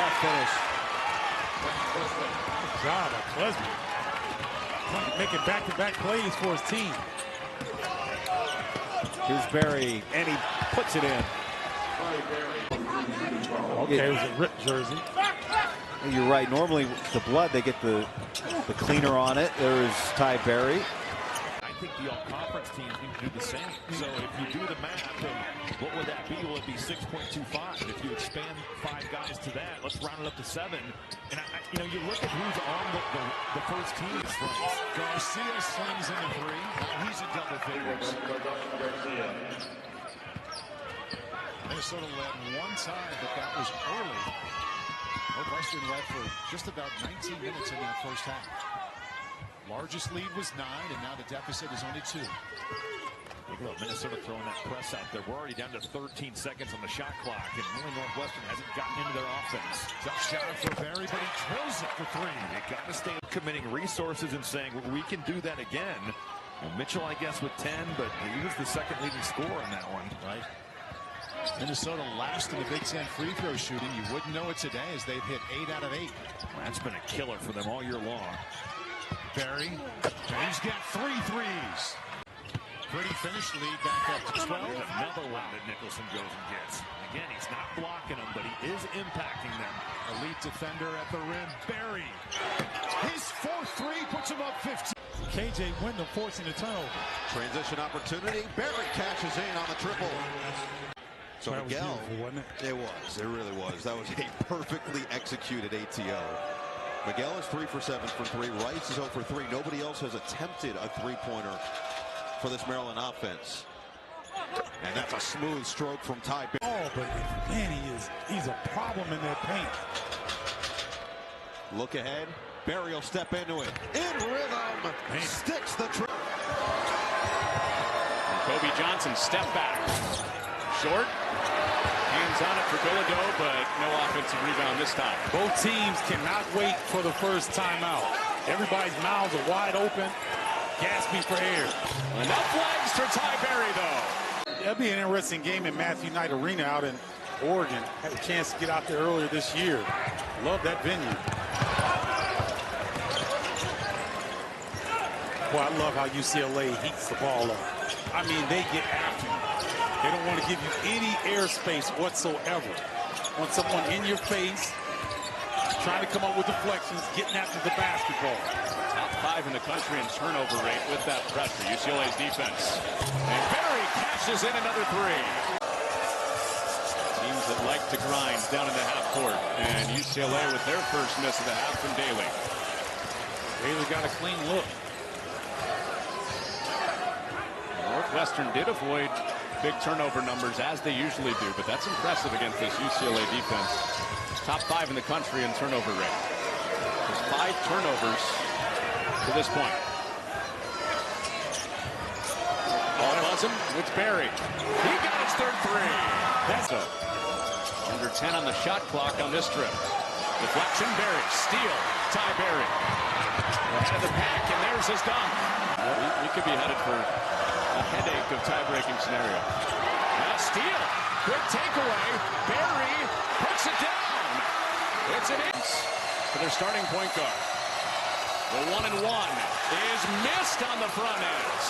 tough finish. Good job by Klesby. Making back-to-back plays for his team. Here's Barry, and he puts it in. Okay, it was a ripped jersey. You're right. Normally, the blood, they get the cleaner on it. There's Ty Barry. I think the all-conference teams need to do the same. So if you do the math, what would that be? Will it be 6.25? If you expand 5 guys to that, let's round it up to 7. And you look at who's on the first team. Garcia slings in the 3. Now he's in double figures. Minnesota led one time, but that was early. Northwestern led for just about 19 minutes in that first half. Largest lead was 9, and now the deficit is only 2. Look, Minnesota throwing that press out there. We're already down to 13 seconds on the shot clock, and really Northwestern hasn't gotten into their offense. Tough shot for Barry, but he drills it for 3. They got to stay committing resources and saying, well, we can do that again. And Mitchell, I guess, with 10, but he was the second leading scorer in that one. Right. Minnesota last in the Big Ten free throw shooting. You wouldn't know it today as they've hit 8 out of 8. Well, that's been a killer for them all year long. Barry, he's got 3 threes. Pretty finish, lead back up to 12. There's another one that Nicholson goes and gets. Again, he's not blocking them, but he is impacting them. Elite defender at the rim, Barry. His 4th 3 puts him up 15. KJ Wyndham forcing the turnover. Transition opportunity. Barry cashes in on the triple. So That Miguel, was beautiful, wasn't it? it was. It really was. That was a perfectly executed ATO. Miguel is 3 for 7 from 3. Rice is 0 for 3. Nobody else has attempted a 3-pointer for this Maryland offense. And that's a smooth stroke from Ty Barry. Oh, but man, he's a problem in that paint. Look ahead. Barry will step into it. In rhythm. Man. Sticks the trick. Kobe Johnson step back. Short. Hands on it for Bilodeau, but no offensive rebound this time. Both teams cannot wait for the first timeout. Everybody's mouths are wide open, gasping for air. Enough flags for Ty Barry, though. That'll be an interesting game in Matthew Knight Arena out in Oregon. Had a chance to get out there earlier this year. Love that venue. Boy, I love how UCLA heats the ball up. I mean, they get after you. They don't want to give you any airspace whatsoever. Want someone in your face, trying to come up with deflections, getting after the basketball. Top 5 in the country in turnover rate with that pressure. UCLA's defense. And Barry cashes in another 3. Teams that like to grind down in the half court. And UCLA with their first miss of the half from Daly. Daly got a clean look. Northwestern did avoid big turnover numbers as they usually do, but that's impressive against this UCLA defense. Top 5 in the country in turnover rate. There's 5 turnovers to this point. Ball buzz him with Barry. He got his 3rd 3. That's under 10 on the shot clock on this trip. Deflection, Barry. Steal, Ty Barry. Ahead of the pack, and there's his dunk. We could be headed for a headache of tie-breaking scenario. Now steal. Quick takeaway. Barry puts it down. It's an ace for their starting point guard. The 1-and-1 is missed on the front end.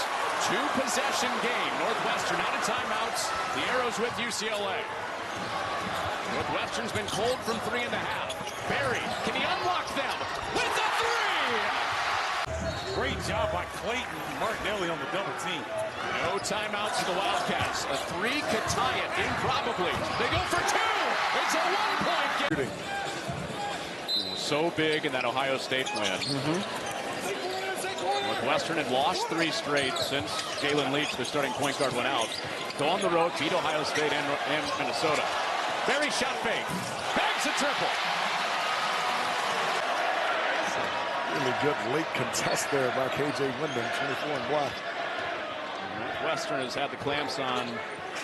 2-possession game. Northwestern out of timeouts. The Arrows with UCLA. Northwestern's been cold from 3.5. Barry, can he unlock them with the 3? Great job by Clayton Martinelli on the double team. No timeouts for the Wildcats. A 3 could tie it improbably. They go for 2. It's a 1-point game. So big in that Ohio State win. Northwestern had lost 3 straight since Jalen Leach, the starting point guard, went out. Go on the road, beat Ohio State and Minnesota. Barry shot fake. Bags a triple. Really good late contest there by KJ Wyndham, 24 and block. Northwestern has had the clamps on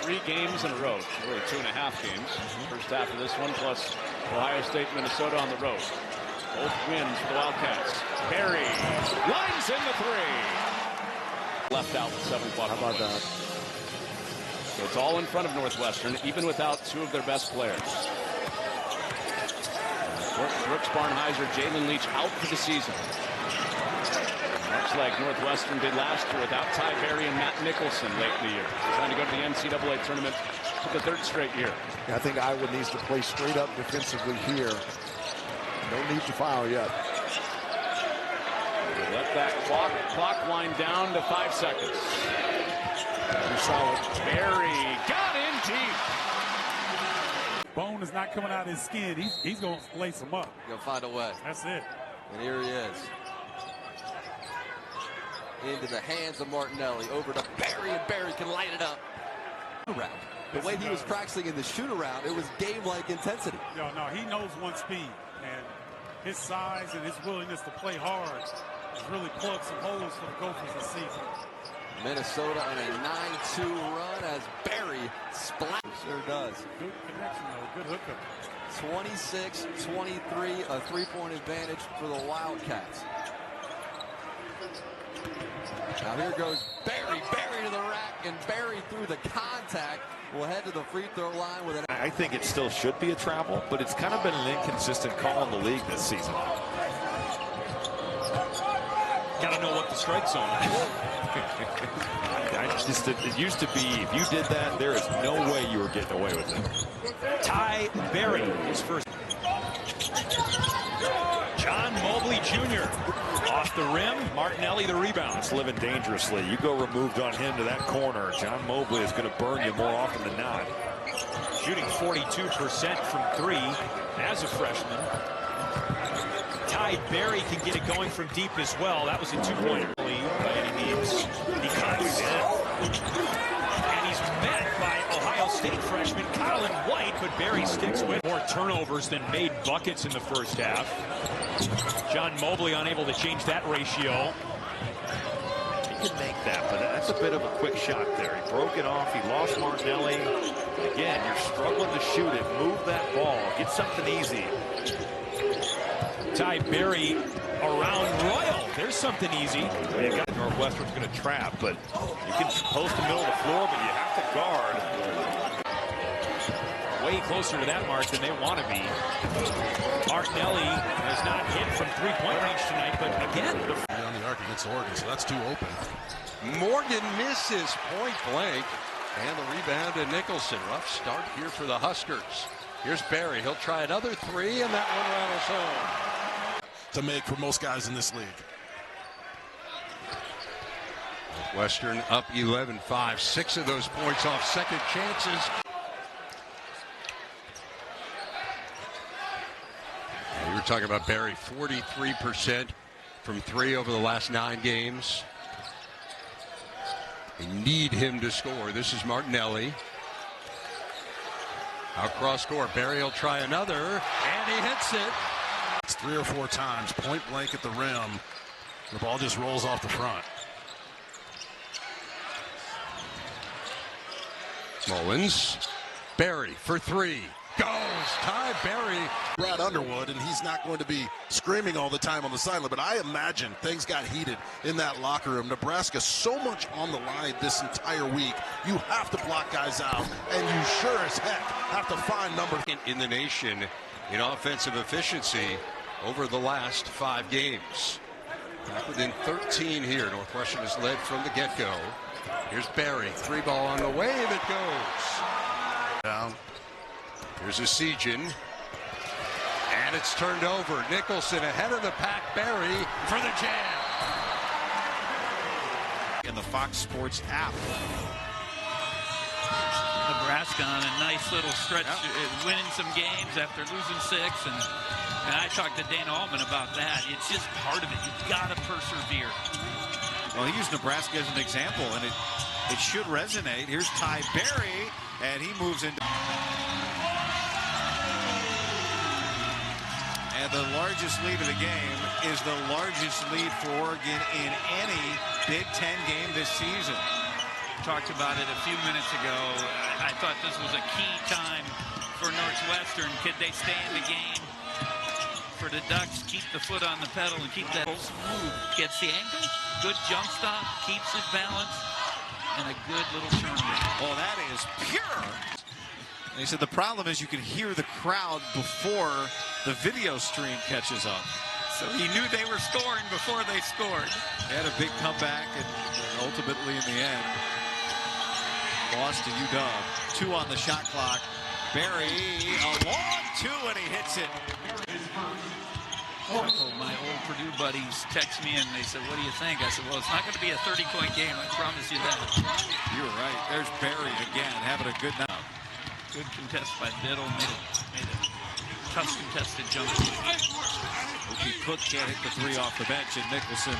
3 games in a row, really 2.5 games. First half of this one, plus Ohio State, Minnesota on the road. Both wins for the Wildcats. Barry lines in the 3. Left out with 7 o'clock. How about that? So it's all in front of Northwestern, even without 2 of their best players. Brooks Barnheiser, Jalen Leach out for the season. Much like Northwestern did last year without Ty Berry and Matt Nicholson late in the year. Trying to go to the NCAA tournament for the third straight year. I think Iowa needs to play straight up defensively here. No need to foul yet. Let that clock wind down to 5 seconds. Solid. Berry got in deep. Bone is not coming out of his skin. He's going to lace him up. He'll find a way. That's it. And here he is. Into the hands of Martinelli. Over to Berry, and Berry can light it up. The way he was practicing in the shoot-around, it was game-like intensity. No, he knows one speed. And his size and his willingness to play hard has really plugged some holes for the Gophers this season. Minnesota on a 9-2 run as Berry splashes. Sure does. Good connection, though. Good hookup. 26-23, a three-point advantage for the Wildcats. Now here goes Berry to the rack, and Berry through the contact will head to the free throw line with an... I think it still should be a travel, but it's kind of been an inconsistent call in the league this season. Got to know what the strike zone is. It used to be, if you did that, there is no way you were getting away with it. Ty Berry, his first. John Mobley Jr. off the rim. Martinelli the rebound. It's living dangerously. You go removed on him to that corner. John Mobley is going to burn you more often than not. Shooting 42% from 3 as a freshman. Ty Berry can get it going from deep as well. That was a 2-point lead by any means. He cuts in. And he's met by Ohio State freshman Colin White, but Berry sticks with more turnovers than made buckets in the first half. John Mobley unable to change that ratio. He can make that, but that's a bit of a quick shot there. He broke it off. He lost Martinelli. Again, you're struggling to shoot it. Move that ball. Get something easy. Ty Berry around Royal. There's something easy. Northwestern's going to trap, but you can post the middle of the floor, but you have to guard. Way closer to that mark than they want to be. Martinelli has not hit from 3-point range tonight, but again, on the arc against Oregon, so that's too open. Morgan misses point blank, and the rebound to Nicholson. Rough start here for the Huskers. Here's Berry. He'll try another 3, and that one rattles home. To make for most guys in this league. Northwestern up 11-5. 6 of those points off second chances. You were talking about Berry, 43% from 3 over the last 9 games. They need him to score. This is Martinelli. Out cross court. Berry will try another, and he hits it. It's 3 or 4 times, point blank at the rim. The ball just rolls off the front. Mullins. Berry for 3. Goes. Ty Berry. Brad Underwood, and he's not going to be screaming all the time on the sideline, but I imagine things got heated in that locker room. Nebraska so much on the line this entire week. You have to block guys out, and you sure as heck have to find number in the nation in offensive efficiency over the last 5 games. Back within 13 here. Northwestern has led from the get-go. Here's Berry. 3 ball on the wave. It goes. down. Here's a Sejan. And it's turned over. Nicholson ahead of the pack. Berry for the jam. In the Fox Sports app. Nebraska on a nice little stretch, winning some games after losing 6, and I talked to Dana Altman about that. It's just part of it. You've got to persevere. Well, he used Nebraska as an example, and it should resonate. Here's Ty Berry, and he moves into. And the largest lead of the game is the largest lead for Oregon in any Big Ten game this season. Talked about it a few minutes ago. I thought this was a key time for Northwestern. Could they stay in the game? For the Ducks, keep the foot on the pedal and keep that move. Gets the angle, good jump stop, keeps his balance, and a good little turnaround. Oh, that is pure. And he said the problem is you can hear the crowd before the video stream catches up. So he knew they were scoring before they scored. They had a big comeback, and ultimately in the end, lost to UW. 2 on the shot clock. Barry, a long 2, and he hits it. Oh, my old Purdue buddies text me and they said, "What do you think?" I said, "Well, it's not going to be a 30-point game. I promise you that." You're right. There's Barry again, having a good night. Good contest by Biddle. Made a tough contested jump. Okie Cook can't hit the 3 off the bench, and Nicholson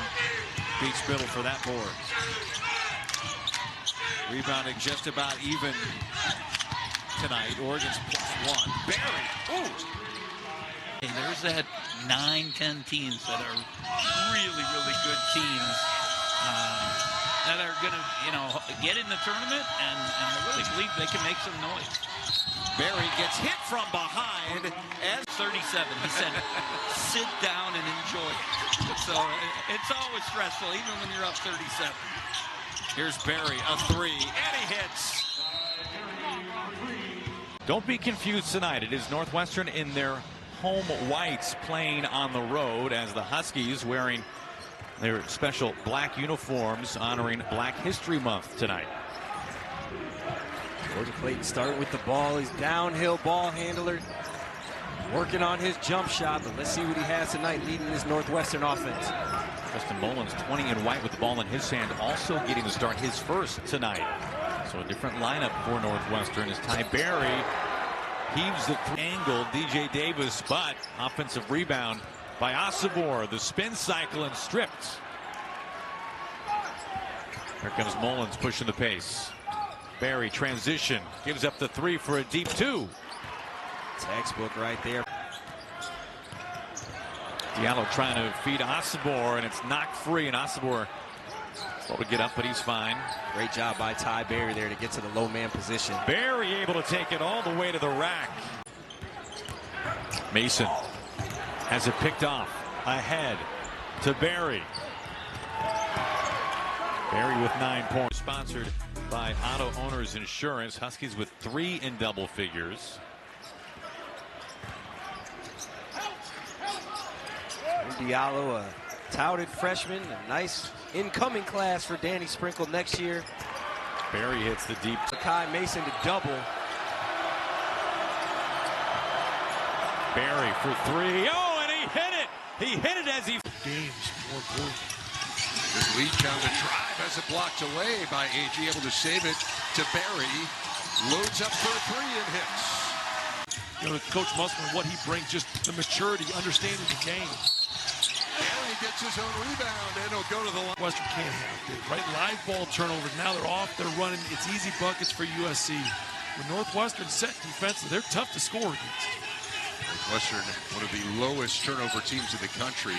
beats Biddle for that board. Rebounding just about even tonight. Oregon's +1. Barry. Ooh. Hey, there's that 9-10 teams that are really, really good teams that are going to, get in the tournament, and I really believe they can make some noise. Barry gets hit from behind. And 37, he said, sit down and enjoy it. So it's always stressful, even when you're up 37. Here's Barry, a 3, and he hits. Don't be confused tonight. It is Northwestern in their home whites playing on the road as the Huskies wearing their special black uniforms honoring Black History Month tonight. Jordan Clayton starting with the ball. He's downhill ball handler, working on his jump shot, but let's see what he has tonight leading this Northwestern offense. Justin Mullins 20 in white with the ball in his hand, also getting to start his first tonight. So a different lineup for Northwestern as Ty Barry heaves the angle. DJ Davis, but offensive rebound by Osibor. The spin cycle and stripped. Here comes Mullins pushing the pace. Barry transition, gives up the 3 for a deep 2. Textbook right there. Diallo trying to feed Osibor, and it's knocked free, and Osibor slow to get up, but he's fine. Great job by Ty Barry there to get to the low man position. Barry able to take it all the way to the rack. Mason has it picked off ahead to Barry. Barry with 9 points. Sponsored by Auto Owners Insurance. Huskies with 3 in double figures. Diallo, a touted freshman, a nice incoming class for Danny Sprinkle next year. Barry hits the deep. Kai Mason to double. Barry for 3. Oh, and he hit it. He hit it as he. Games more blue. Good lead down the drive as it blocked away by AG, able to save it to Barry. Loads up for a 3 and hits. Coach Musselman, what he brings, just the maturity, understanding the game. Barry gets his own rebound, and he'll go to the line. Western can't have big, right? Live ball turnovers. Now they're off, they're running. It's easy buckets for USC. When Northwestern set defensively, they're tough to score against. Northwestern, one of the lowest turnover teams in the country,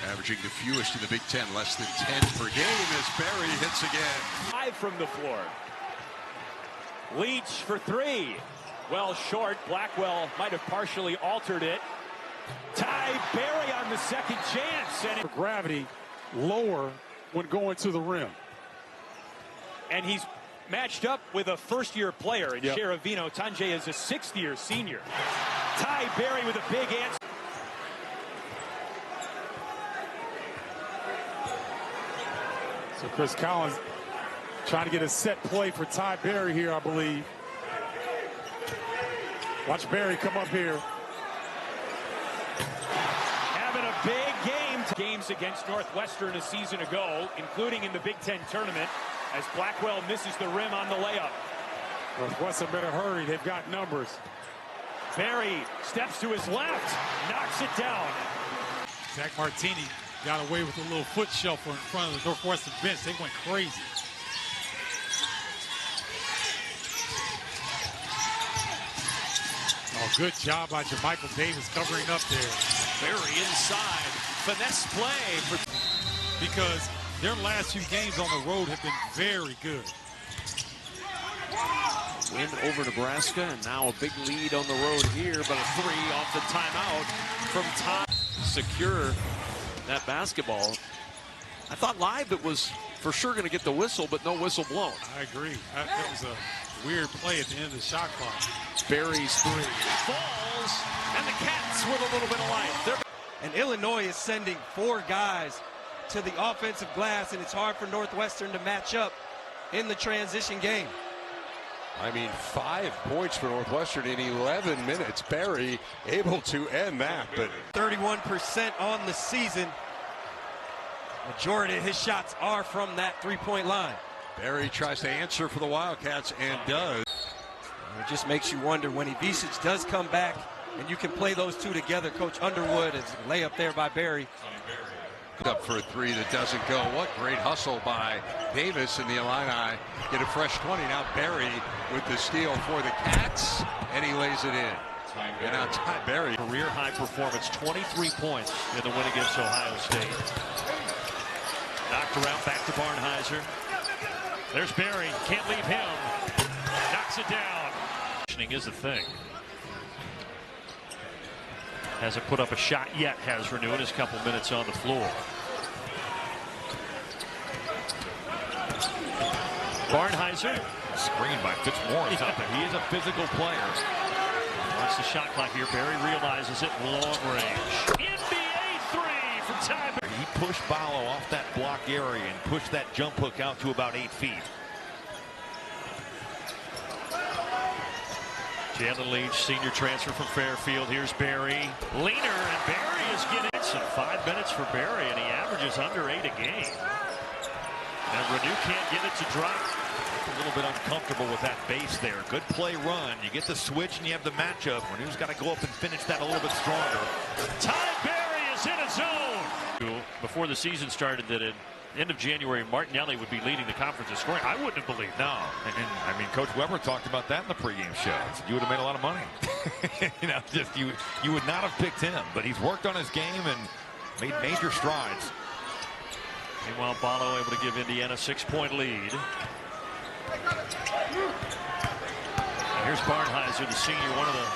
averaging the fewest in the Big Ten, less than 10 per game as Barry hits again. 5 from the floor. Leach for 3. Well short. Blackwell might have partially altered it. Ty Barry on the second chance. And gravity lower when going to the rim. And he's matched up with a first-year player in Sheravino. Tanjay is a 6th-year senior. Ty Barry with a big answer. So Chris Collins trying to get a set play for Ty Barry here, I believe. Watch Barry come up here. Having a big game. Games against Northwestern a season ago, including in the Big Ten tournament, as Blackwell misses the rim on the layup. Northwestern better hurry. They've got numbers. Barry steps to his left, knocks it down. Zach Martini got away with a little foot shuffle in front of the Northwestern bench. They went crazy. Oh, good job by JaMychal Davis covering up there. Barry inside. Finesse play. Because their last few games on the road have been very good. Win over Nebraska, and now a big lead on the road here, but a 3 off the timeout from Todd. Secure that basketball. I thought live it was for sure going to get the whistle, but no whistle blown. I agree. That was a weird play at the end of the shot clock. Barry's three falls, and the Cats with a little bit of life. And Illinois is sending 4 guys to the offensive glass, and it's hard for Northwestern to match up in the transition game. I mean, 5 points for Northwestern in 11 minutes. Barry able to end that, but 31% on the season. Majority of his shots are from that three-point line. Barry tries to answer for the Wildcats and does. It just makes you wonder when Ivisic does come back and you can play those two together. Coach Underwood is layup there by Barry. Up for a three that doesn't go. What great hustle by Davis, and the Illini get a fresh 20. Now Barry with the steal for the Cats, and he lays it in. And now Ty Barry. Career high performance, 23 points in the win against Ohio State. Knocked around, back to Barnhizer. There's Barry, can't leave him. Knocks it down. Is a thing. Hasn't put up a shot yet, has renewed his couple minutes on the floor. Barnhizer, screened by Fitzmaurice out there. He is a physical player. Watch the shot clock here. Barry realizes it, long range. NBA three from Ty Barry. He pushed Ballo off that block area and pushed that jump hook out to about 8 feet. Jalen Leach, senior transfer from Fairfield. Here's Barry. Leaner, and Barry is getting it. 5 minutes for Barry, and he averages under 8 a game. And Renew can't get it to drop. A little bit uncomfortable with that base there. Good play run. You get the switch and you have the matchup. Renew's got to go up and finish that a little bit stronger. Ty Barry is in a zone. Before the season started, that at end of January, Martinelli would be leading the conference in scoring. I wouldn't have believed. No. And I mean, Coach Weber talked about that in the pregame show. You would have made a lot of money. Just you would not have picked him. But he's worked on his game and made major strides. Meanwhile, Ballo able to give Indiana a 6-point lead. And here's Barnhizer, the senior, one of the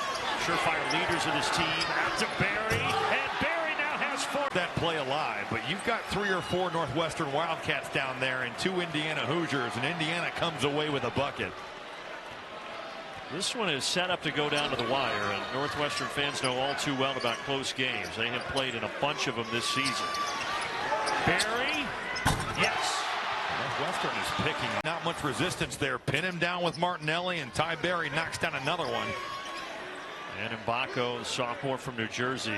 surefire leaders of this team. Out to Barry, and Barry now has 4. That play alive, but you've got 3 or 4 Northwestern Wildcats down there and 2 Indiana Hoosiers, and Indiana comes away with a bucket. This one is set up to go down to the wire, and Northwestern fans know all too well about close games. They have played in a bunch of them this season. Barry, yes. Northwestern is picking. Not much resistance there. Pin him down with Martinelli, and Ty Barry knocks down another one. And Mbako, the sophomore from New Jersey.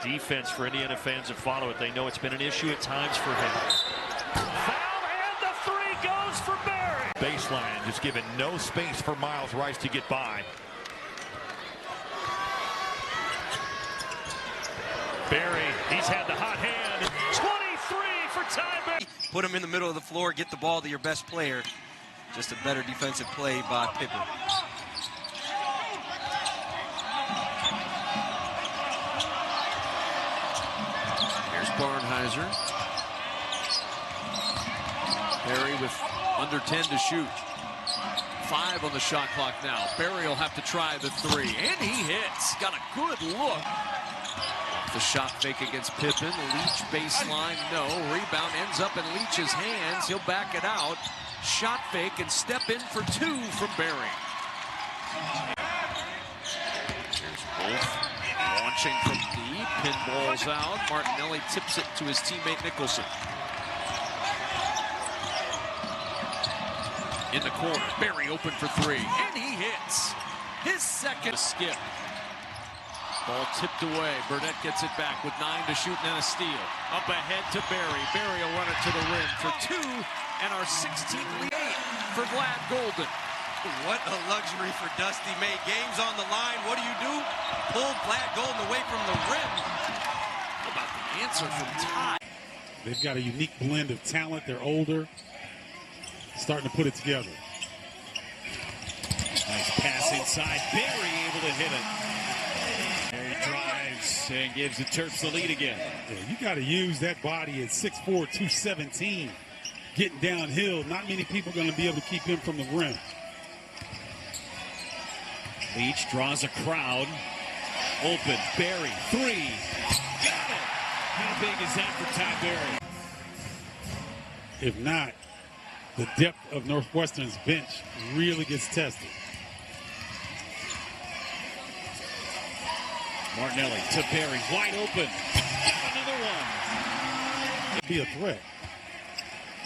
Defense for Indiana fans that follow it. They know it's been an issue at times for him. Foul, and the 3 goes for Barry. Baseline, just giving no space for Miles Rice to get by. Barry, he's had the hot hand. 23 for Ty Barry. Put him in the middle of the floor, get the ball to your best player. Just a better defensive play by Pippen. Here's Barnhizer. Barry with under 10 to shoot. 5 on the shot clock now. Barry will have to try the 3, and he hits. Got a good look. The shot fake against Pippen. Leach baseline, no. Rebound ends up in Leach's hands. He'll back it out. Shot fake and step in for 2 from Barry. Here's Wolf launching from deep. Pinballs out. Martinelli tips it to his teammate Nicholson. In the corner. Barry open for 3. And he hits. His second skip. Ball tipped away. Burnett gets it back with 9 to shoot and a steal. Up ahead to Barry. Barry will run it to the rim for 2, and our 16th lead for Vlad Golden. What a luxury for Dusty May. Game's on the line. What do? Pull Vlad Golden away from the rim. How about the answer from Ty? They've got a unique blend of talent. They're older, starting to put it together. Nice pass inside. Barry able to hit it. Barry drives and gives the Terps the lead again. Yeah, you got to use that body at 6'4", 217. Getting downhill, not many people are going to be able to keep him from the rim. Leach draws a crowd. Open. Barry. 3. Got it. How big is that for Ty Barry? If not, the depth of Northwestern's bench really gets tested. Martinelli to Barry, wide open. Another one. Be a threat.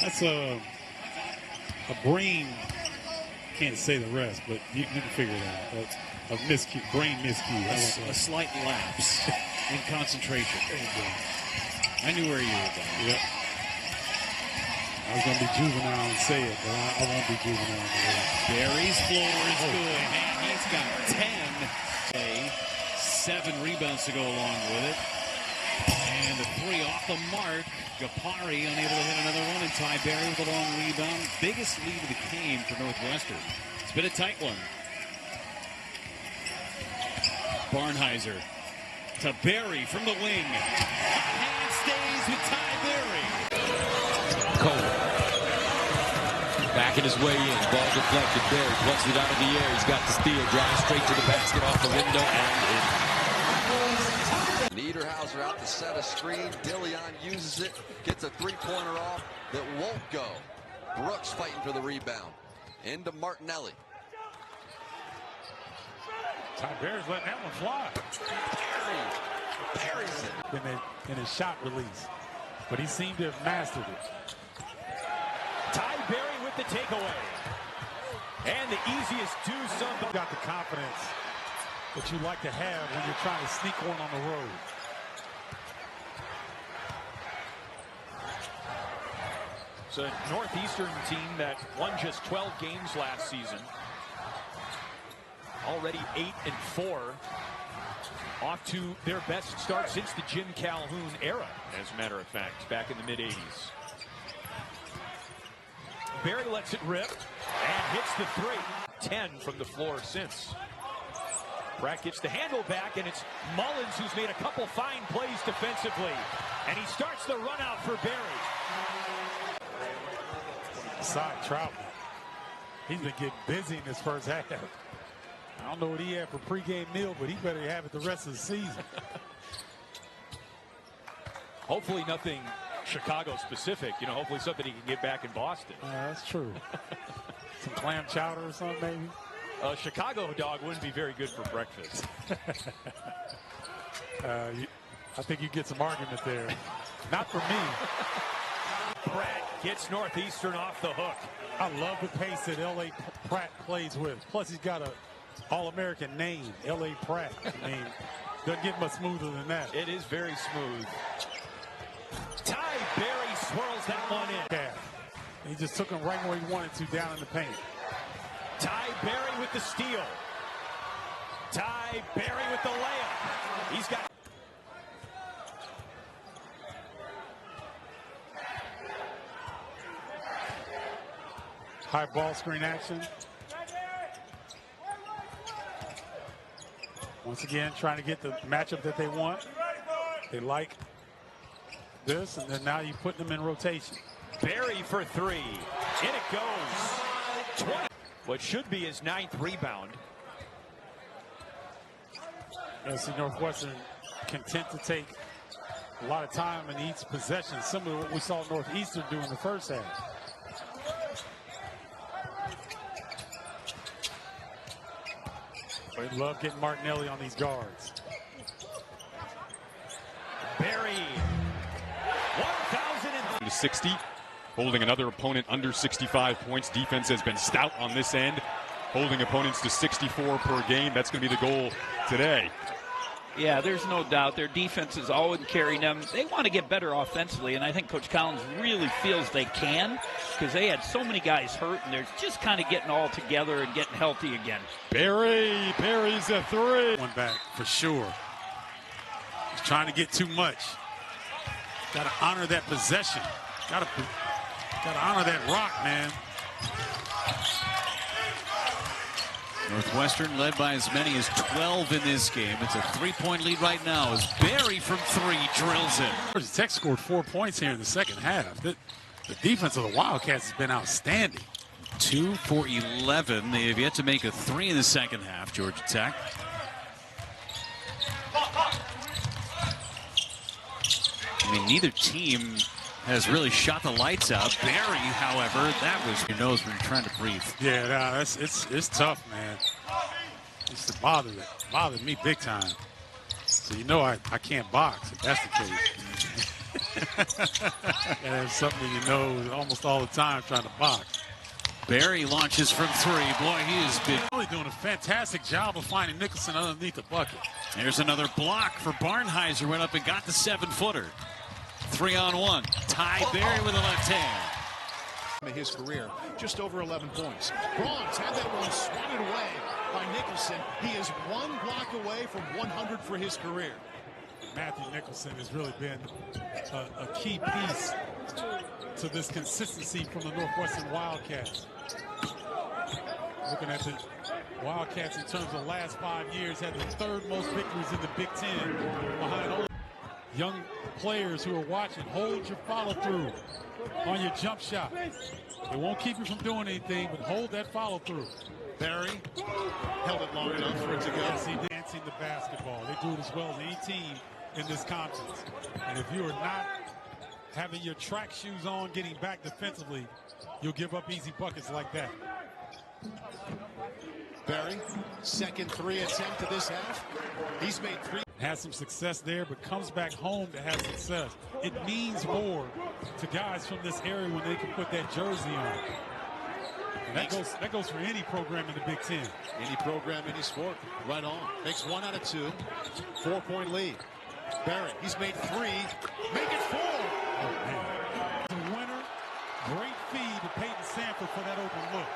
That's a brain. Can't say the rest, but you can figure it out. A miscue, brain miscue. A slight lapse in concentration. I knew where you were going. Yep. I was going to be juvenile and say it, but I won't be juvenile. Barry's floater is good, and he's got 10. 7 rebounds to go along with it. And the 3 off the mark. Gapari unable to hit another one, and Ty Barry with a long rebound. Biggest lead of the game for Northwestern. It's been a tight one. Barnheiser to Barry from the wing. Hand stays with Ty Barry. Cole. Backing his way in. Ball deflected. Barry plucks it out of the air. He's got the steal. Drives straight to the basket off the window and in. Niederhauser out to set a screen. Dillion uses it. Gets a three-pointer off that won't go. Brooks fighting for the rebound. Into Martinelli. Ty Barry's letting that one fly. Barry's it. In his shot release. But he seemed to have mastered it. Ty Barry with the takeaway. And the easiest do something. Got the confidence that you like to have when you're trying to sneak one on the road. It's a Northeastern team that won just 12 games last season. Already 8-4. Off to their best start since the Jim Calhoun era, as a matter of fact, back in the mid-'80s. Barry lets it rip and hits the 3. 10 from the floor since. Pratt gets the handle back, and it's Mullins who's made a couple fine plays defensively. And he starts the run out for Barry. Side Troutman. He's been getting busy in this first half. I don't know what he had for pregame meal, but he better have it the rest of the season. Hopefully nothing Chicago specific. You know, hopefully something he can get back in Boston. That's true. Some clam chowder or something, maybe? A Chicago dog wouldn't be very good for breakfast. I think you get some argument there. Not for me. Pratt gets Northeastern off the hook. I love the pace that L.A. Pratt plays with. Plus, he's got a All-American name, L.A. Pratt. I mean, doesn't get much smoother than that. It is very smooth. Ty Barry swirls that one in. Yeah. He just took him right where he wanted to, down in the paint. Ty Barry with the steal. Ty Barry with the layup. He's got... High ball screen action. Once again, trying to get the matchup that they want. They like this, and then now you put them in rotation. Barry for 3. In it goes. 20. What should be his 9th rebound. See Northwestern content to take a lot of time in each possession, similar to what we saw Northeastern do in the first half. They love getting Martinelli on these guards. Barry, 1,060, holding another opponent under 65 points. Defense has been stout on this end, holding opponents to 64 per game. That's going to be the goal today. Yeah, there's no doubt. Their defense is always carrying them. They want to get better offensively, and I think Coach Collins really feels they can because they had so many guys hurt, and they're just kind of getting all together and getting healthy again. Barry's a 3. One back for sure. He's trying to get too much. Got to honor that possession. Got to honor that rock, man. Northwestern led by as many as 12 in this game. It's a 3-point lead right now as Barry from 3 drills it. Georgia Tech scored 4 points here in the second half. The defense of the Wildcats has been outstanding. 2 for 11. They have yet to make a 3 in the second half, Georgia Tech. I mean, neither team has really shot the lights out. Barry, however, that was your nose when you're trying to breathe. Yeah, no, it's tough, man. It's bothered me big time. So you know I can't box if that's the case. And it's something you know almost all the time trying to box. Barry launches from three. Boy, he is big. Really doing a fantastic job of finding Nicholson underneath the bucket. There's another block for Barnheiser. Went up and got the 7-footer. 3-on-1. Ty Barry with a left hand. His career, just over 11 points. Bronze had that one swatted away by Nicholson. He is one block away from 100 for his career. Matthew Nicholson has really been a key piece to this consistency from the Northwestern Wildcats. Looking at the Wildcats in terms of last 5 years, had the third most victories in the Big Ten behind all young players who are watching. Hold your follow through on your jump shot. It won't keep you from doing anything, but hold that follow through. Barry held it long enough for it to go. Yes, he dancing the basketball. They do it as well as any team in this conference. And if you are not having your track shoes on, getting back defensively, you'll give up easy buckets like that. Barry, second three attempt to this half. He's made three. Has some success there, but comes back home to have success. It means more to guys from this area when they can put that jersey on. And that goes for any program in the Big Ten. Any program, any sport. Right on. Makes 1 out of 2. 4-point lead. Barry, he's made 3. Make it 4. Oh, man. The winner, great feed to Peyton Sanford for that open look.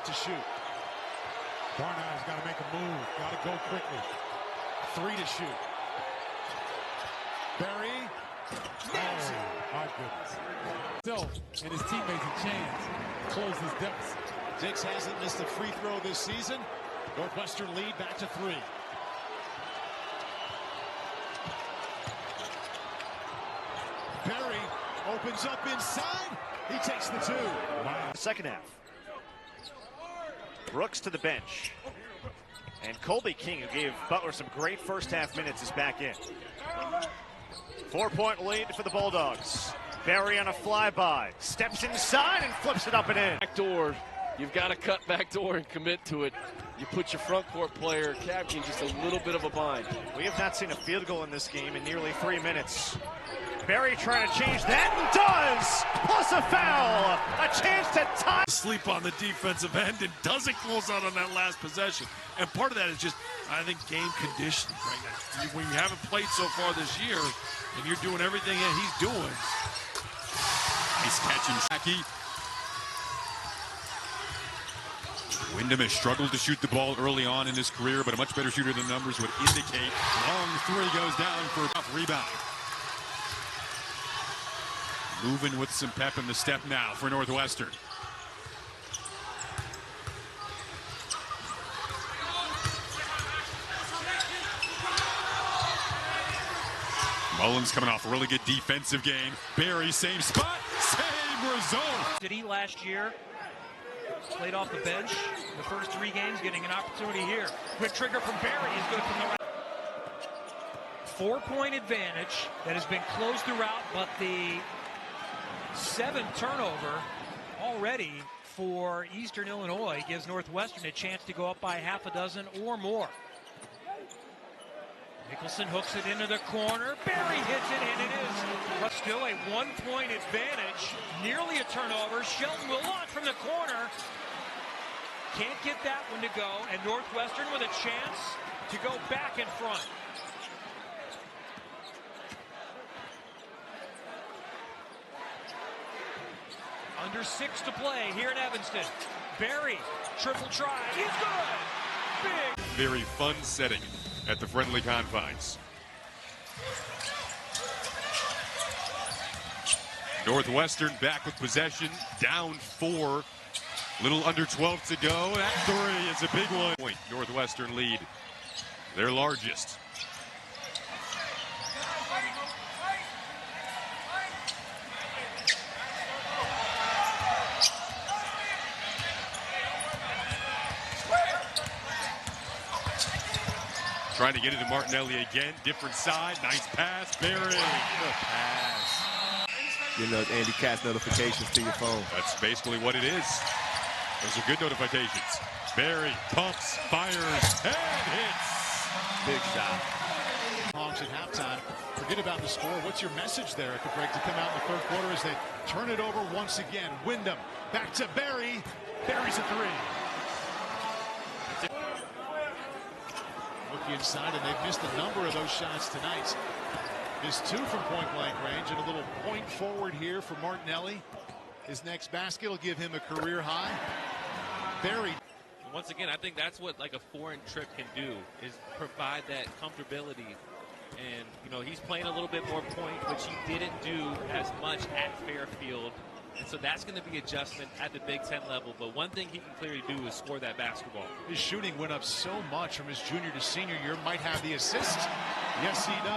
To shoot. Barnhire's got to make a move. Got to go quickly. 3 to shoot. Barry. Oh, my goodness. Himself and his teammates a chance to close this deficit. Dix hasn't missed a free throw this season. Northwestern lead back to 3. Barry opens up inside. He takes the 2. Wow. Second half. Brooks to the bench. And Colby King, who gave Butler some great first half minutes, is back in. 4-point lead for the Bulldogs. Barry on a flyby. Steps inside and flips it up and in. Backdoor. You've got to cut backdoor and commit to it. You put your front court player, Cabkin, just a little bit of a bind. We have not seen a field goal in this game in nearly 3 minutes. Barry trying to change that and does! Plus a foul! A chance to tie. Sleep on the defensive end and doesn't close out on that last possession. And part of that is just, I think, game conditioning right now. When you haven't played so far this year and you're doing everything that he's doing. Nice catch and Jackie. Wyndham has struggled to shoot the ball early on in his career, but a much better shooter than numbers would indicate. Long 3 goes down for a tough rebound. Moving with some pep in the step now for Northwestern. Mullins coming off a really good defensive game. Barry, same spot, same result. Did he last year? Played off the bench the first 3 games, getting an opportunity here. Quick trigger from Barry is good from the right. 4-point advantage that has been closed throughout, but the 7 turnover already for Eastern Illinois gives Northwestern a chance to go up by half a dozen or more. Nicholson hooks it into the corner. Barry hits it, and it is but still a 1-point advantage. Nearly a turnover. Shelton will launch from the corner. Can't get that one to go, and Northwestern with a chance to go back in front. Under 6 to play here in Evanston. Barry, triple try. He's good. Big. Very fun setting at the friendly confines. Northwestern back with possession, down 4. Little under 12 to go. That 3 is a big one. Northwestern lead, their largest. Trying to get it to Martinelli again. Different side. Nice pass. Berry. Good pass. You know, Andy Katz notifications to your phone. That's basically what it is. Those are good notifications. Berry pumps, fires, and hits. Big shot. Hawks at halftime. Forget about the score. What's your message there at the break to come out in the third quarter as they turn it over once again? Wyndham back to Berry. Berry's a three. Look inside, and they've missed a number of those shots tonight. Missed 2 from point-blank range, and a little point forward here for Martinelli. His next basket will give him a career high. Berry. Once again, I think that's what like a foreign trip can do, is provide that comfortability. And, you know, he's playing a little bit more point, which he didn't do as much at Fairfield. And so that's going to be adjustment at the Big Ten level. But one thing he can clearly do is score that basketball. His shooting went up so much from his junior to senior year. Might have the assist. Yes, he does.